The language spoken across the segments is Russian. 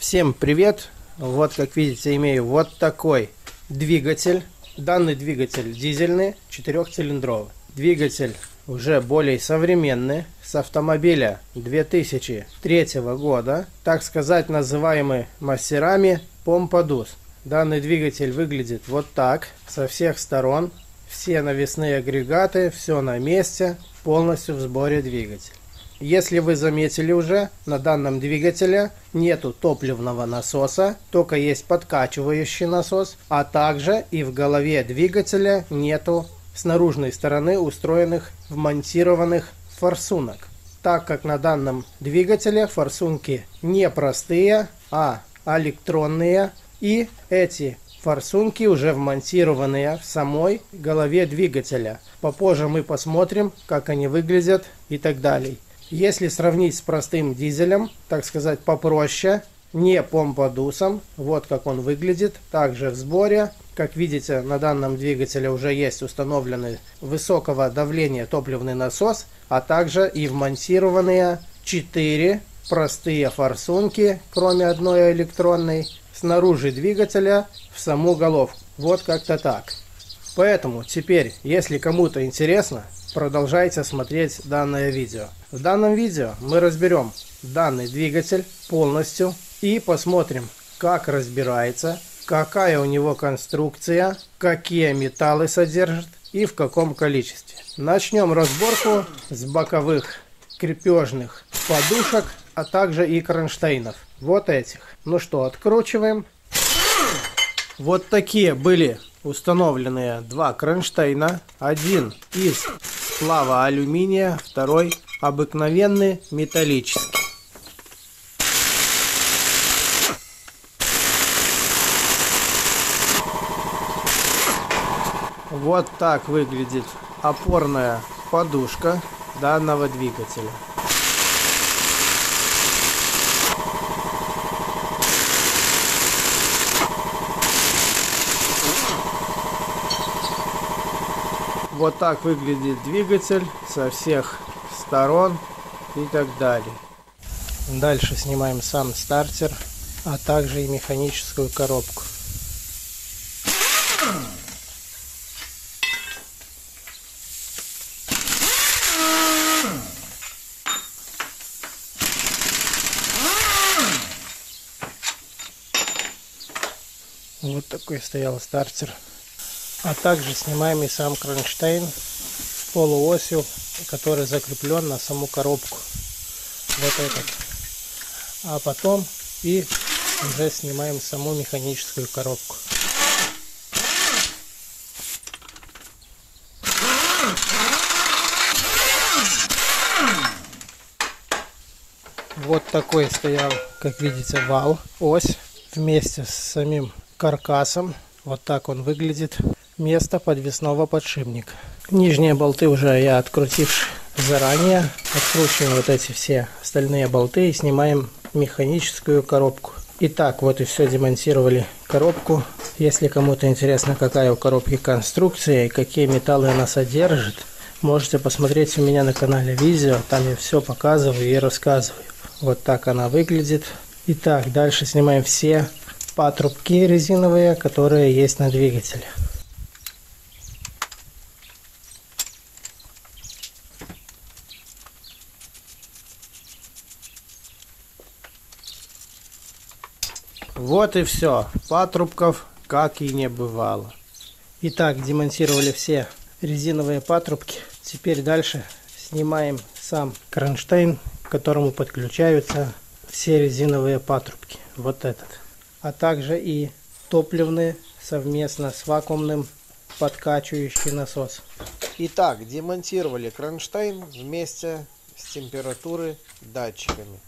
Всем привет! Вот, как видите, имею вот такой двигатель. Данный двигатель дизельный, 4-цилиндровый. Двигатель уже более современный, с автомобиля 2003 года, так сказать, называемый мастерами помпа-дус. Данный двигатель выглядит вот так, со всех сторон. Все навесные агрегаты, все на месте, полностью в сборе двигатель. Если вы заметили уже, на данном двигателе нету топливного насоса, только есть подкачивающий насос, а также и в голове двигателя нету с наружной стороны устроенных вмонтированных форсунок. Так как на данном двигателе форсунки не простые, а электронные, и эти форсунки уже вмонтированные в самой голове двигателя. Попозже мы посмотрим, как они выглядят и так далее. Если сравнить с простым дизелем, так сказать, попроще, не помпа-дусом, вот как он выглядит, также в сборе. Как видите, на данном двигателе уже есть установленный высокого давления топливный насос, а также и вмонтированные 4 простые форсунки, кроме одной электронной, снаружи двигателя в саму головку. Вот как-то так. Поэтому теперь, если кому-то интересно, продолжайте смотреть данное видео. В данном видео мы разберем данный двигатель полностью и посмотрим, как разбирается, какая у него конструкция, какие металлы содержит и в каком количестве. Начнем разборку с боковых крепежных подушек, а также и кронштейнов. Вот этих. Ну что, откручиваем. Вот такие были установленные два кронштейна. Один из сплава алюминия, второй обыкновенный металлический. Вот так выглядит опорная подушка данного двигателя. Вот так выглядит двигатель со всех сторон и так далее. Дальше снимаем сам стартер, а также и механическую коробку. Вот такой стоял стартер. А также снимаем и сам кронштейн с полуосью, который закреплен на саму коробку. Вот этот. А потом и уже снимаем саму механическую коробку. Вот такой стоял, как видите, вал, ось вместе с самим каркасом. Вот так он выглядит. Место подвесного подшипника. Нижние болты уже я открутивший заранее. Откручиваем вот эти все остальные болты и снимаем механическую коробку. Итак, вот и все, демонтировали коробку. Если кому-то интересно, какая у коробки конструкция и какие металлы она содержит, можете посмотреть у меня на канале видео. Там я все показываю и рассказываю. Вот так она выглядит. Итак, дальше снимаем все патрубки резиновые, которые есть на двигателе. Вот и все. Патрубков как и не бывало. Итак, демонтировали все резиновые патрубки. Теперь дальше снимаем сам кронштейн, к которому подключаются все резиновые патрубки. Вот этот. А также и топливный совместно с вакуумным подкачивающий насос. Итак, демонтировали кронштейн вместе с температурой датчиками.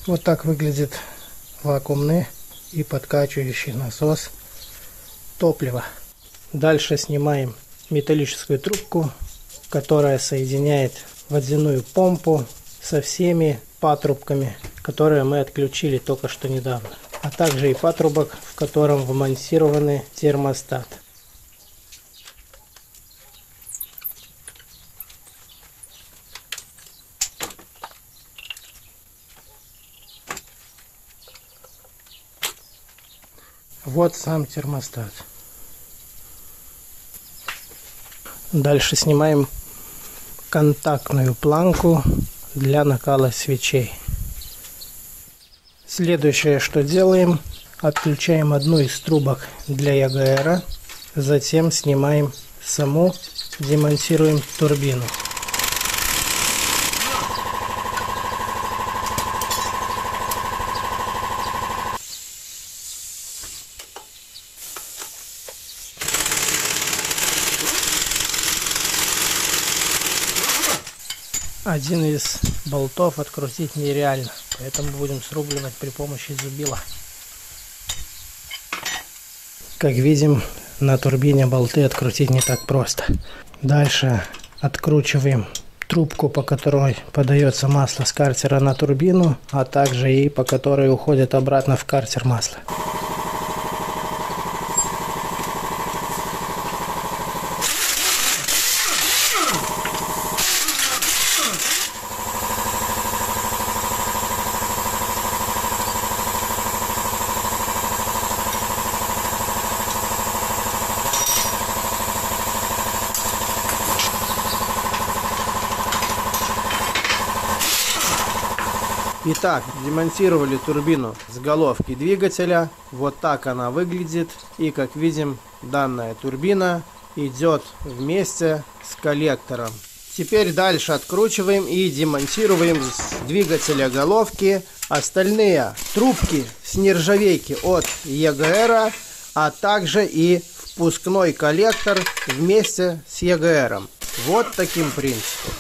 Вот так выглядит вакуумный и подкачивающий насос топлива. Дальше снимаем металлическую трубку, которая соединяет водяную помпу со всеми патрубками, которые мы отключили только что недавно, а также и патрубок, в котором вмонтированы термостат. Вот сам термостат. Дальше снимаем контактную планку для накала свечей. Следующее, что делаем, отключаем одну из трубок для ЕГР, затем снимаем саму, демонтируем турбину. Один из болтов открутить нереально, поэтому будем срубливать при помощи зубила. Как видим, на турбине болты открутить не так просто. Дальше откручиваем трубку, по которой подается масло с картера на турбину, а также и по которой уходит обратно в картер масло. Итак, демонтировали турбину с головки двигателя. Вот так она выглядит. И как видим, данная турбина идет вместе с коллектором. Теперь дальше откручиваем и демонтируем с двигателя головки остальные трубки с нержавейки от ЕГР, а также и впускной коллектор вместе с ЕГР. Вот таким принципом.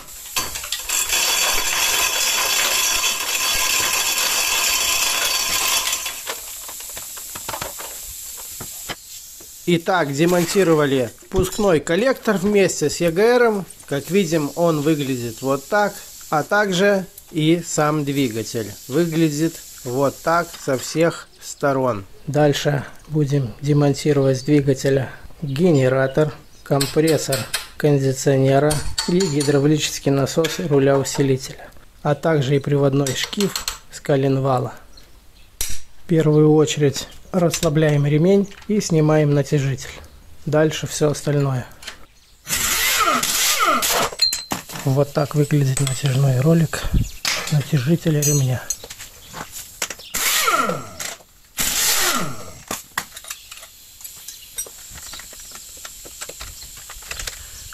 Итак, демонтировали впускной коллектор вместе с ЕГР. Как видим, он выглядит вот так, а также и сам двигатель выглядит вот так со всех сторон. Дальше будем демонтировать с двигателя генератор, компрессор кондиционера и гидравлический насос руля усилителя, а также и приводной шкив с коленвала. В первую очередь расслабляем ремень и снимаем натяжитель. Дальше все остальное. Вот так выглядит натяжной ролик натяжителя ремня.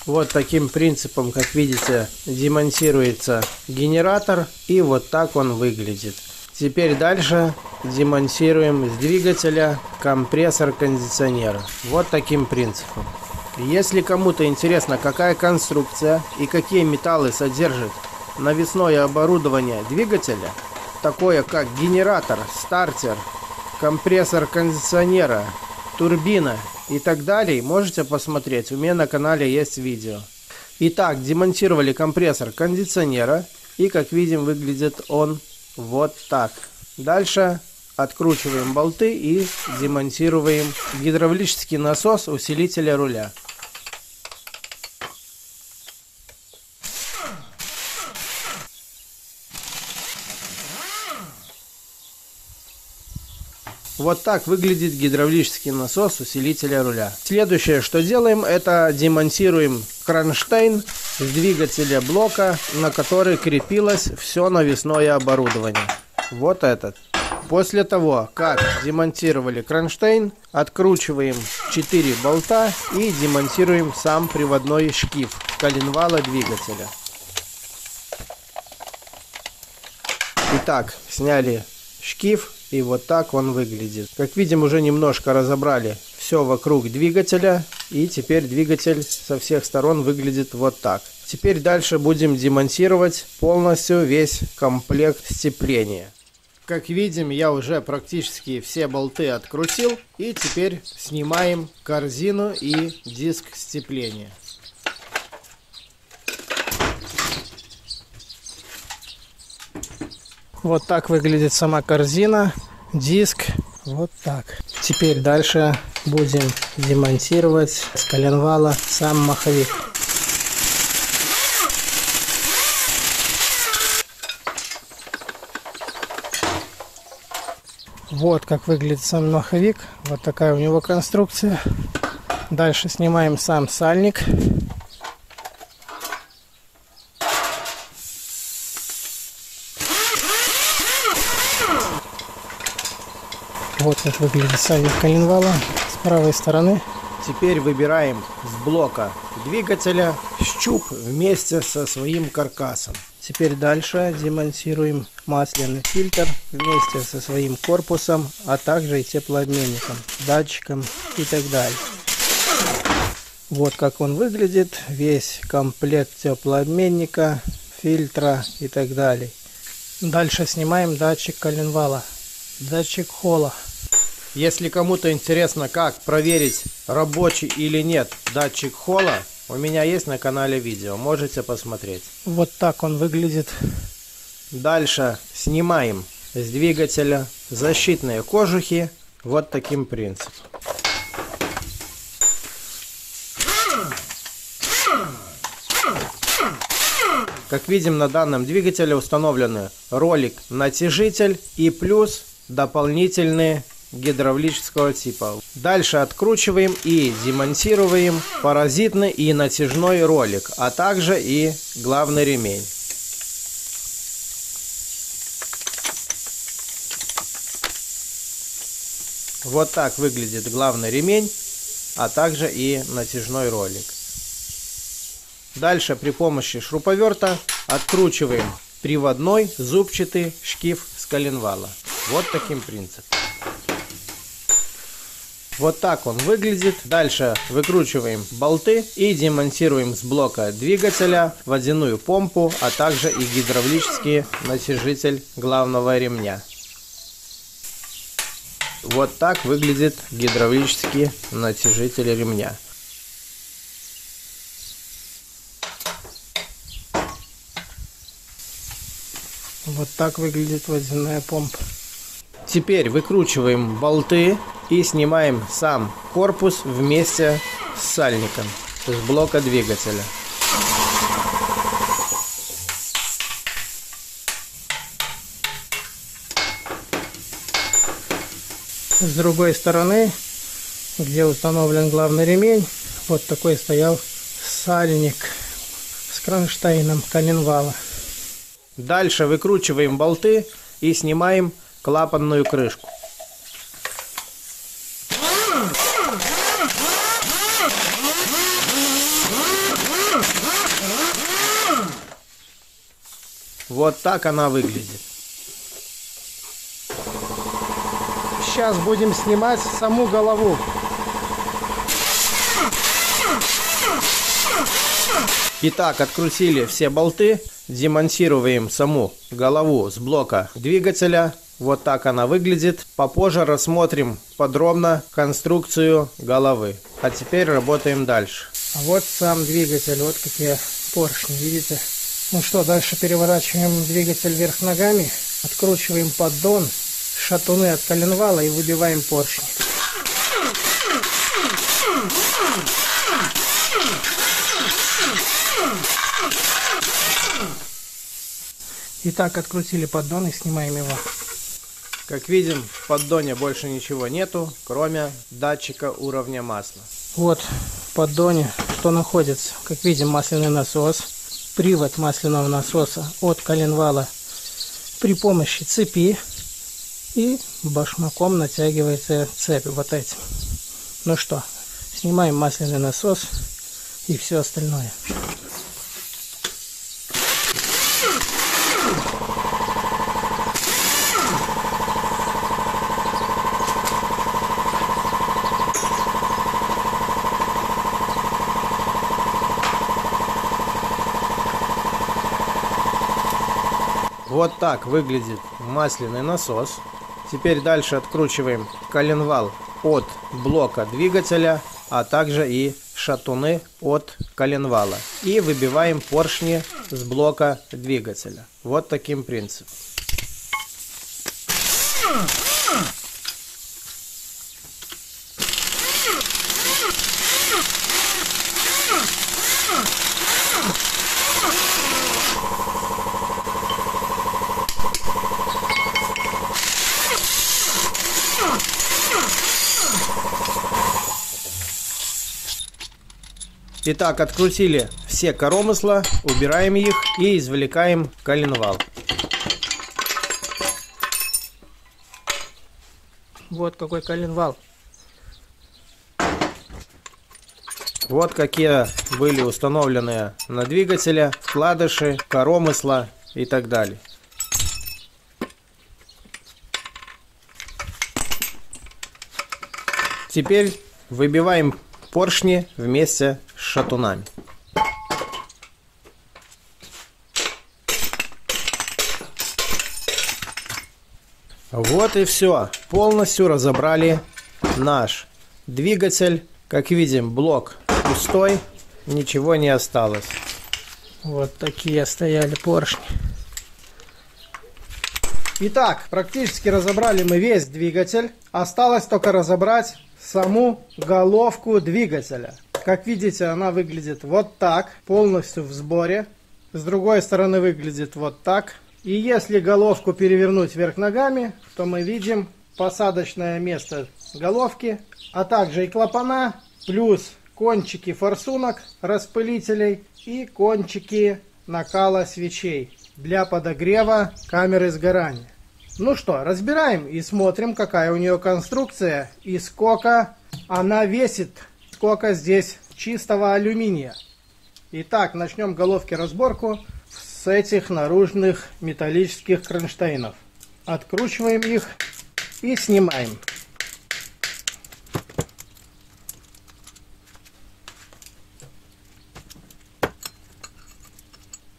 Вот таким принципом, как видите, демонтируется генератор, и вот так он выглядит. Теперь дальше демонтируем с двигателя компрессор кондиционера. Вот таким принципом. Если кому-то интересно, какая конструкция и какие металлы содержит навесное оборудование двигателя, такое как генератор, стартер, компрессор кондиционера, турбина и так далее, можете посмотреть. У меня на канале есть видео. Итак, демонтировали компрессор кондиционера, и как видим, выглядит он вот так. Дальше откручиваем болты и демонтируем гидравлический насос усилителя руля. Вот так выглядит гидравлический насос усилителя руля. Следующее, что делаем, это демонтируем кронштейн с двигателя блока, на который крепилось все навесное оборудование. Вот этот. После того, как демонтировали кронштейн, откручиваем 4 болта и демонтируем сам приводной шкив коленвала двигателя. Итак, сняли шкив, и вот так он выглядит. Как видим, уже немножко разобрали все вокруг двигателя, и теперь двигатель со всех сторон выглядит вот так. Теперь дальше будем демонтировать полностью весь комплект сцепления. Как видим, я уже практически все болты открутил, и теперь снимаем корзину и диск сцепления. Вот так выглядит сама корзина, диск. Вот так. Теперь дальше будем демонтировать с коленвала сам маховик. Вот как выглядит сам маховик. Вот такая у него конструкция. Дальше снимаем сам сальник. Вот как выглядит сальник коленвала с правой стороны. Теперь выбираем с блока двигателя щуп вместе со своим каркасом. Теперь дальше демонтируем масляный фильтр вместе со своим корпусом, а также и теплообменником, датчиком и так далее. Вот как он выглядит, весь комплект теплообменника, фильтра и так далее. Дальше снимаем датчик коленвала, датчик холла. Если кому-то интересно, как проверить, рабочий или нет датчик холла, у меня есть на канале видео, можете посмотреть. Вот так он выглядит. Дальше снимаем с двигателя защитные кожухи вот таким принципом. Как видим, на данном двигателе установлены ролик-натяжитель и плюс дополнительные гидравлического типа. Дальше откручиваем и демонтируем паразитный и натяжной ролик, а также и главный ремень. Вот так выглядит главный ремень, а также и натяжной ролик. Дальше при помощи шуруповерта откручиваем приводной зубчатый шкив с коленвала. Вот таким принципом. Вот так он выглядит. Дальше выкручиваем болты и демонтируем с блока двигателя водяную помпу, а также и гидравлический натяжитель главного ремня. Вот так выглядит гидравлический натяжитель ремня. Вот так выглядит водяная помпа. Теперь выкручиваем болты и снимаем сам корпус вместе с сальником с блока двигателя. С другой стороны, где установлен главный ремень, вот такой стоял сальник с кронштейном коленвала. Дальше выкручиваем болты и снимаем клапанную крышку. Вот так она выглядит. Сейчас будем снимать саму голову. Итак, открутили все болты, демонтируем саму голову с блока двигателя. Вот так она выглядит. Попозже рассмотрим подробно конструкцию головы. А теперь работаем дальше. А вот сам двигатель, вот какие поршни, видите? Ну что, дальше переворачиваем двигатель вверх ногами, откручиваем поддон, шатуны от коленвала и выбиваем поршни. Итак, открутили поддон и снимаем его. Как видим, в поддоне больше ничего нету, кроме датчика уровня масла. Вот в поддоне что находится. Как видим, масляный насос, привод масляного насоса от коленвала при помощи цепи, и башмаком натягивается цепь вот этим. Ну что, снимаем масляный насос и все остальное. Вот так выглядит масляный насос. Теперь дальше откручиваем коленвал от блока двигателя, а также и шатуны от коленвала. И выбиваем поршни с блока двигателя. Вот таким принципом. Итак, открутили все коромысла, убираем их и извлекаем коленвал. Вот какой коленвал. Вот какие были установлены на двигателе вкладыши, коромысла и так далее. Теперь выбиваем поршни вместе с шатунами. Вот и все. Полностью разобрали наш двигатель. Как видим, блок пустой, ничего не осталось. Вот такие стояли поршни. Итак, практически разобрали мы весь двигатель. Осталось только разобрать саму головку двигателя. Как видите, она выглядит вот так, полностью в сборе. С другой стороны выглядит вот так. И если головку перевернуть вверх ногами, то мы видим посадочное место головки, а также и клапана, плюс кончики форсунок распылителей и кончики накала свечей для подогрева камеры сгорания. Ну что, разбираем и смотрим, какая у нее конструкция и сколько она весит, сколько здесь чистого алюминия. Итак, начнем головки разборку с этих наружных металлических кронштейнов. Откручиваем их и снимаем.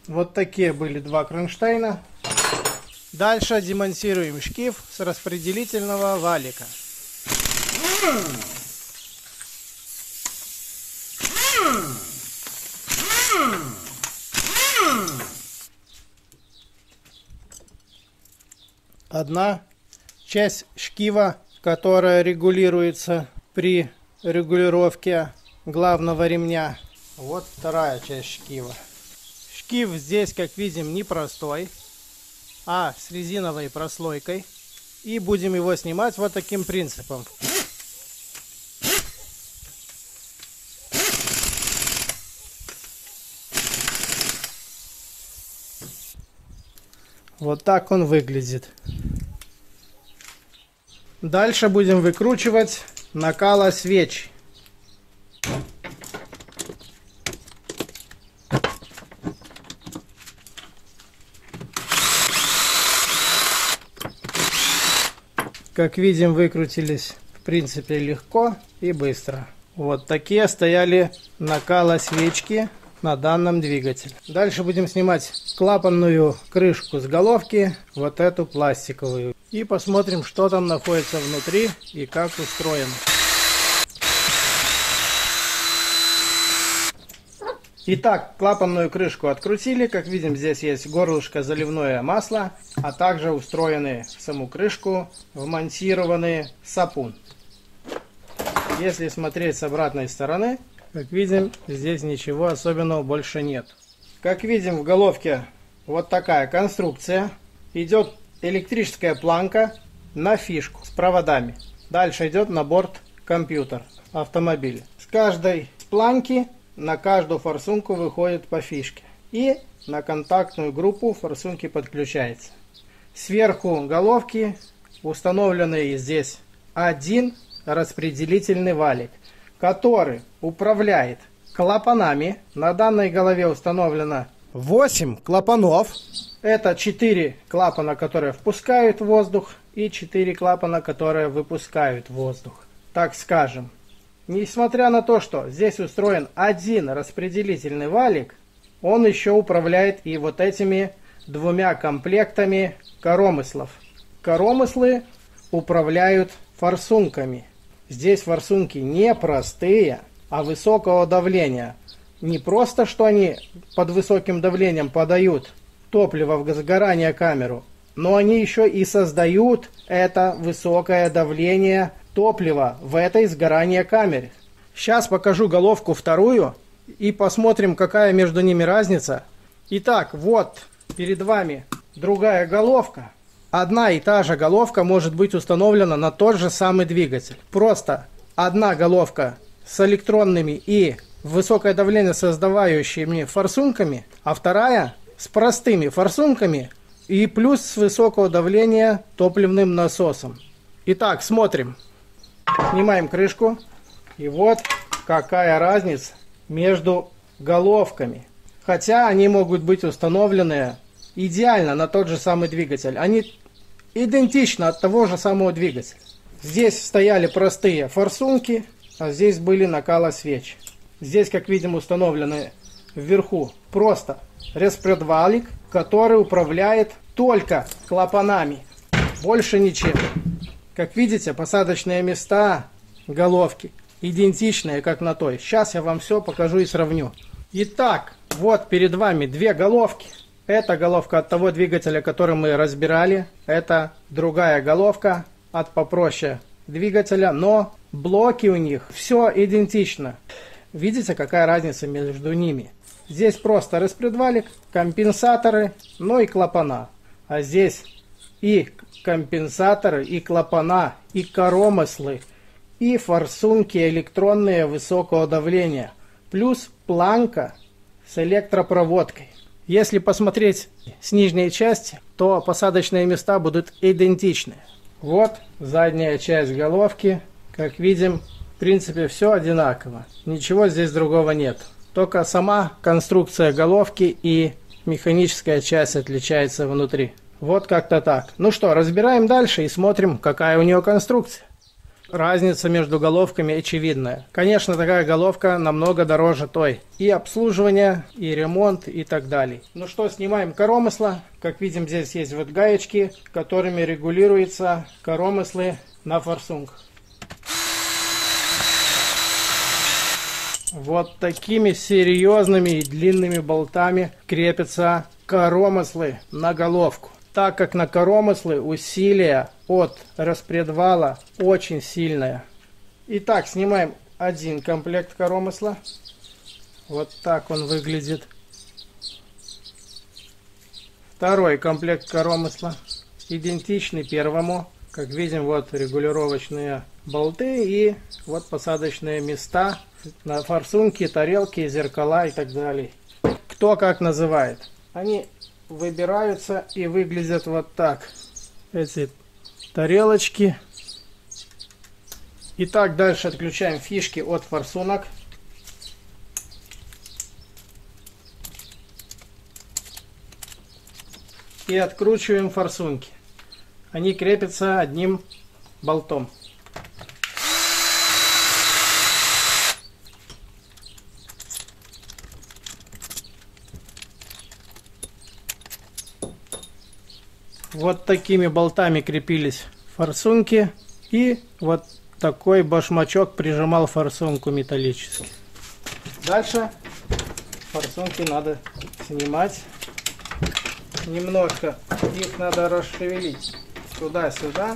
Вот такие были два кронштейна. Дальше демонтируем шкив с распределительного валика. Одна часть шкива, которая регулируется при регулировке главного ремня. Вот вторая часть шкива. Шкив здесь, как видим, непростой, а с резиновой прослойкой. И будем его снимать вот таким принципом. Вот так он выглядит. Дальше будем выкручивать накала свеч. Как видим, выкрутились в принципе легко и быстро. Вот такие стояли накала свечки на данном двигателе. Дальше будем снимать клапанную крышку с головки, вот эту пластиковую. И посмотрим, что там находится внутри и как устроено. Итак, клапанную крышку открутили. Как видим, здесь есть горлышко заливное масло, а также устроены в саму крышку вмонтированный сапун. Если смотреть с обратной стороны, как видим, здесь ничего особенного больше нет. Как видим, в головке вот такая конструкция. Идет электрическая планка на фишку с проводами. Дальше идет на борт компьютер автомобиля. С каждой планки на каждую форсунку выходит по фишке. И на контактную группу форсунки подключается. Сверху головки установленный здесь один распределительный валик, который управляет клапанами. На данной голове установлено 8 клапанов. Это 4 клапана, которые впускают воздух, и 4 клапана, которые выпускают воздух. Так скажем. Несмотря на то, что здесь устроен один распределительный валик, он еще управляет и вот этими двумя комплектами коромыслов. Коромыслы управляют форсунками. Здесь форсунки не простые, а высокого давления. Не просто, что они под высоким давлением подают топливо в сгорание камеру, но они еще и создают это высокое давление топлива в этой сгорания камере. Сейчас покажу головку вторую и посмотрим, какая между ними разница. Итак, вот перед вами другая головка. Одна и та же головка может быть установлена на тот же самый двигатель. Просто одна головка с электронными и высокое давление создавающими форсунками, а вторая с простыми форсунками и плюс с высокого давления топливным насосом. Итак, смотрим. Снимаем крышку. И вот какая разница между головками. Хотя они могут быть установлены идеально на тот же самый двигатель. Они идентичны от того же самого двигателя. Здесь стояли простые форсунки, а здесь были накалосвечи. Здесь, как видим, установлены вверху просто распредвалик, который управляет только клапанами, больше ничем. Как видите, посадочные места головки идентичные, как на той. Сейчас я вам все покажу и сравню. Итак, вот перед вами две головки. Это головка от того двигателя, который мы разбирали. Это другая головка от попроще двигателя, но блоки у них все идентично. Видите, какая разница между ними? Здесь просто распредвалик, компенсаторы, ну и клапана. А здесь и компенсаторы, и клапана, и коромыслы, и форсунки электронные высокого давления. Плюс планка с электропроводкой. Если посмотреть с нижней части, то посадочные места будут идентичны. Вот задняя часть головки. Как видим, в принципе, все одинаково. Ничего здесь другого нет. Только сама конструкция головки и механическая часть отличается внутри. Вот как-то так. Ну что, разбираем дальше и смотрим, какая у нее конструкция. Разница между головками очевидная. Конечно, такая головка намного дороже той. И обслуживание, и ремонт, и так далее. Ну что, снимаем коромысла. Как видим, здесь есть вот гаечки, которыми регулируются коромыслы на форсунках. Вот такими серьезными и длинными болтами крепятся коромыслы на головку. Так как на коромыслы усилие от распредвала очень сильное. Итак, снимаем один комплект коромысла. Вот так он выглядит. Второй комплект коромысла. Идентичный первому. Как видим, вот регулировочные болты и вот посадочные места на форсунки, тарелки, зеркала и так далее. Кто как называет. Они выбираются и выглядят вот так. Эти тарелочки. Итак, дальше отключаем фишки от форсунок. И откручиваем форсунки. Они крепятся одним болтом. Вот такими болтами крепились форсунки. И вот такой башмачок прижимал форсунку металлически. Дальше форсунки надо снимать. Немножко их надо расшевелить туда-сюда.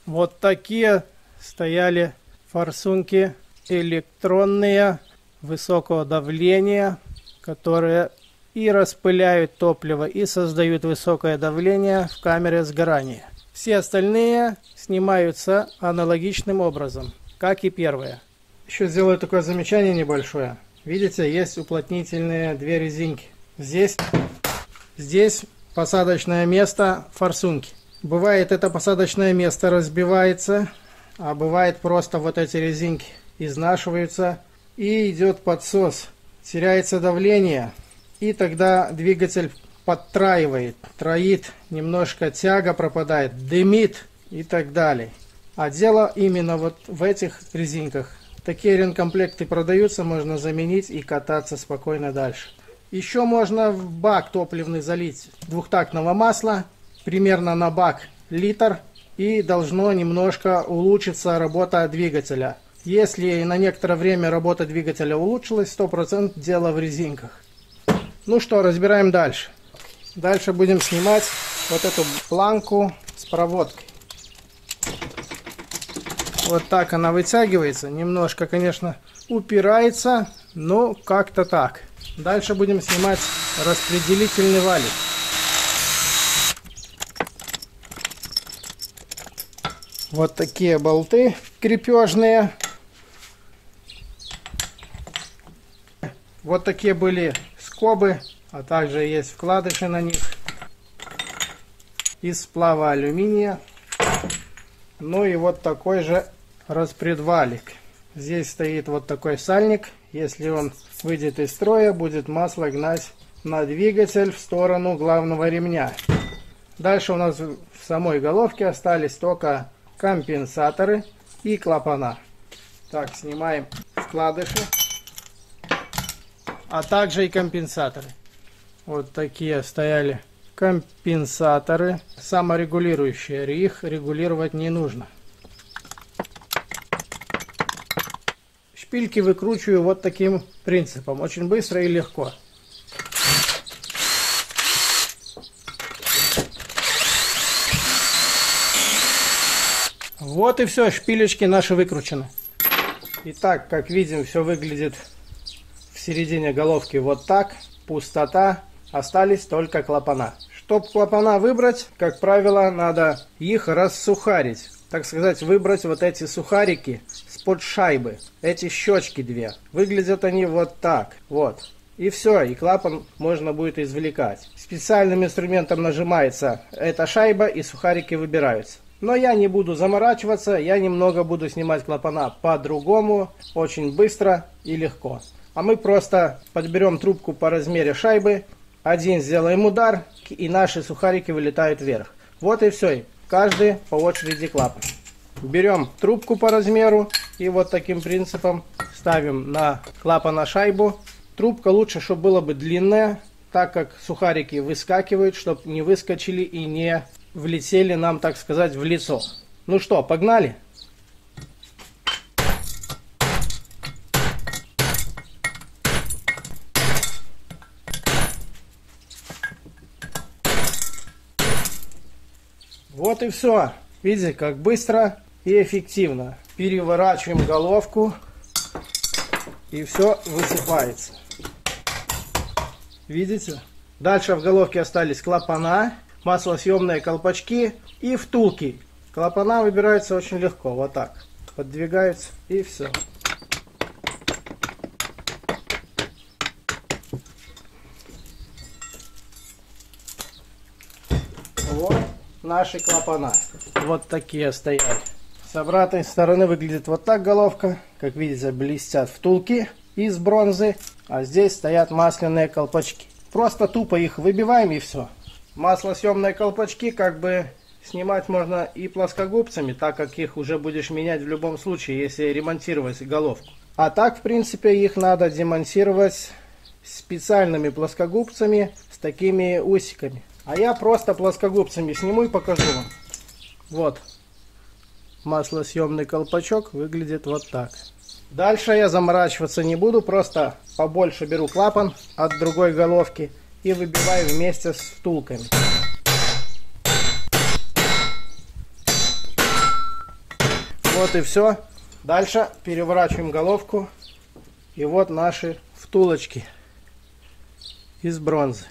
Вот такие стояли форсунки электронные высокого давления, которые и распыляют топливо, и создают высокое давление в камере сгорания. Все остальные снимаются аналогичным образом, как и первые. Еще сделаю такое замечание небольшое. Видите, есть уплотнительные две резинки. Здесь посадочное место форсунки. Бывает, это посадочное место разбивается, а бывает просто вот эти резинки изнашиваются и идет подсос. Теряется давление, и тогда двигатель подтраивает, троит, немножко тяга пропадает, дымит и так далее. А дело именно вот в этих резинках. Такие ремкомплекты продаются, можно заменить и кататься спокойно дальше. Еще можно в бак топливный залить двухтактного масла, примерно на бак литр, и должно немножко улучшиться работа двигателя. Если на некоторое время работа двигателя улучшилась, 100% дело в резинках. Ну что, разбираем дальше. Дальше будем снимать вот эту планку с проводкой. Вот так она вытягивается. Немножко, конечно, упирается, но как-то так. Дальше будем снимать распределительный валик. Вот такие болты крепежные. Вот такие были скобы, а также есть вкладыши на них из сплава алюминия. Ну и вот такой же распредвалик. Здесь стоит вот такой сальник. Если он выйдет из строя, будет масло гнать на двигатель в сторону главного ремня. Дальше у нас в самой головке остались только компенсаторы и клапана. Так, снимаем вкладыши, а также и компенсаторы. Вот такие стояли компенсаторы, саморегулирующие. Их регулировать не нужно. Шпильки выкручиваю вот таким принципом. Очень быстро и легко. Вот и все, шпилечки наши выкручены. Итак, как видим, все выглядит в середине головки вот так. Пустота. Остались только клапана. Чтобы клапана выбрать, как правило, надо их рассухарить. Так сказать, выбрать вот эти сухарики с-под шайбы. Эти щечки две. Выглядят они вот так. Вот. И все, и клапан можно будет извлекать. Специальным инструментом нажимается эта шайба, и сухарики выбираются. Но я не буду заморачиваться, я немного буду снимать клапана по-другому, очень быстро и легко. А мы просто подберем трубку по размеру шайбы, один сделаем удар, и наши сухарики вылетают вверх. Вот и все, каждый по очереди клапан. Берем трубку по размеру и вот таким принципом ставим на клапана шайбу. Трубка лучше, чтобы была бы длинная, так как сухарики выскакивают, чтобы не выскочили и не влетели нам, так сказать, в лицо. Ну что, погнали? Вот и все. Видите, как быстро и эффективно. Переворачиваем головку, и все высыпается. Видите? Дальше в головке остались клапана, маслосъемные колпачки и втулки. Клапана выбираются очень легко, вот так. Поддвигаются и все. Вот наши клапана. Вот такие стоят. С обратной стороны выглядит вот так головка. Как видите, блестят втулки из бронзы. А здесь стоят масляные колпачки. Просто тупо их выбиваем и все. Маслосъемные колпачки как бы снимать можно и плоскогубцами, так как их уже будешь менять в любом случае, если ремонтировать головку. А так, в принципе, их надо демонтировать специальными плоскогубцами с такими усиками. А я просто плоскогубцами сниму и покажу вам. Вот. Маслосъемный колпачок выглядит вот так. Дальше я заморачиваться не буду, просто побольше беру клапан от другой головки и выбиваю вместе с втулками. Вот и все. Дальше переворачиваем головку. И вот наши втулочки из бронзы.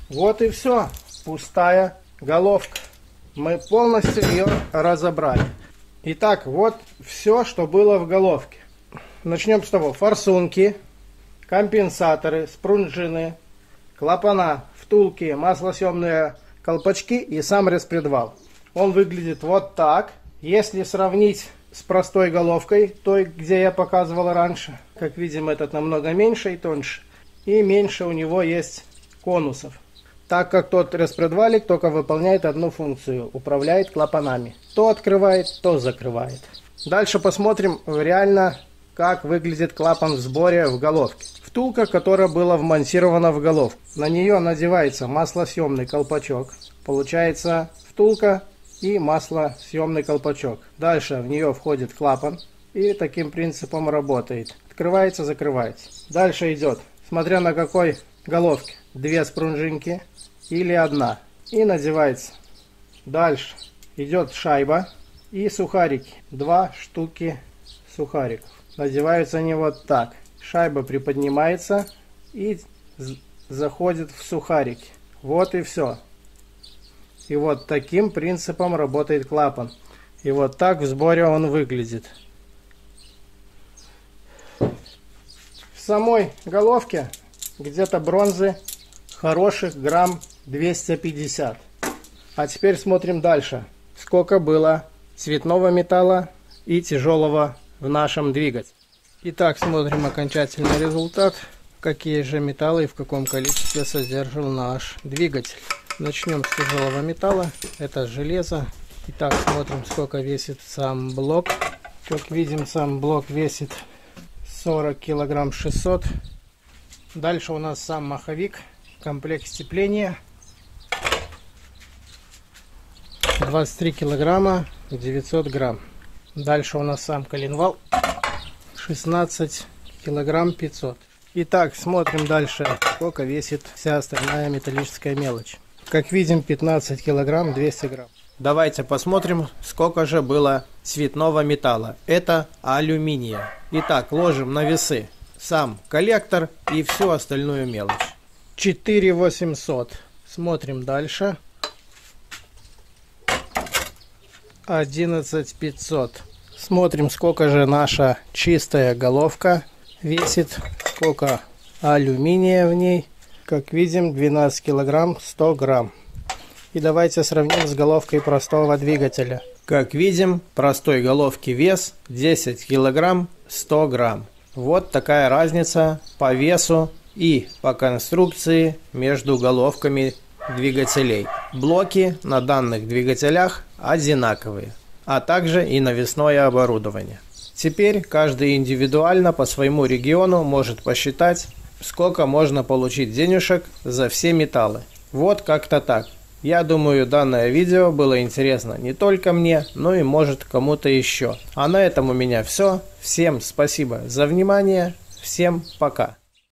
Вот и все. Пустая головка. Мы полностью ее разобрали. Итак, вот все, что было в головке. Начнем с того. Форсунки, компенсаторы, спружины, клапана, втулки, маслосъемные колпачки и сам распредвал. Он выглядит вот так. Если сравнить с простой головкой, той, где я показывал раньше, как видим, этот намного меньше и тоньше. И меньше у него есть конусов. Так как тот распредвалик только выполняет одну функцию. Управляет клапанами. То открывает, то закрывает. Дальше посмотрим реально, как выглядит клапан в сборе в головке. Втулка, которая была вмонтирована в головку. На нее надевается маслосъемный колпачок. Получается втулка и маслосъемный колпачок. Дальше в нее входит клапан. И таким принципом работает. Открывается, закрывается. Дальше идет, смотря на какой головки 2 спружинки или 1. И надевается. Дальше идет шайба и сухарики. 2 штуки сухариков. Надеваются они вот так. Шайба приподнимается и заходит в сухарики. Вот и все. И вот таким принципом работает клапан. И вот так в сборе он выглядит. В самой головке где-то бронзы хороших грамм 250. А теперь смотрим дальше. Сколько было цветного металла и тяжелого в нашем двигателе. Итак, смотрим окончательный результат. Какие же металлы и в каком количестве содержал наш двигатель. Начнем с тяжелого металла. Это железо. Итак, смотрим, сколько весит сам блок. Как видим, сам блок весит 40 килограмм 600. Дальше у нас сам маховик. Комплект сцепления. 23 килограмма 900 грамм. Дальше у нас сам коленвал. 16 килограмм 500. Итак, смотрим дальше, сколько весит вся остальная металлическая мелочь. Как видим, 15 килограмм 200 грамм. Давайте посмотрим, сколько же было цветного металла. Это алюминия. Итак, ложим на весы сам коллектор и всю остальную мелочь. 4800. Смотрим дальше. 11500. Смотрим, сколько же наша чистая головка весит, сколько алюминия в ней. Как видим, 12 килограмм 100 грамм. И давайте сравним с головкой простого двигателя. Как видим, простой головки вес 10 килограмм 100 грамм. Вот такая разница по весу и по конструкции между головками двигателей. Блоки на данных двигателях одинаковые, а также и навесное оборудование. Теперь каждый индивидуально по своему региону может посчитать, сколько можно получить денежек за все металлы. Вот как-то так. Я думаю, данное видео было интересно не только мне, но и может кому-то еще. А на этом у меня все. Всем спасибо за внимание. Всем пока.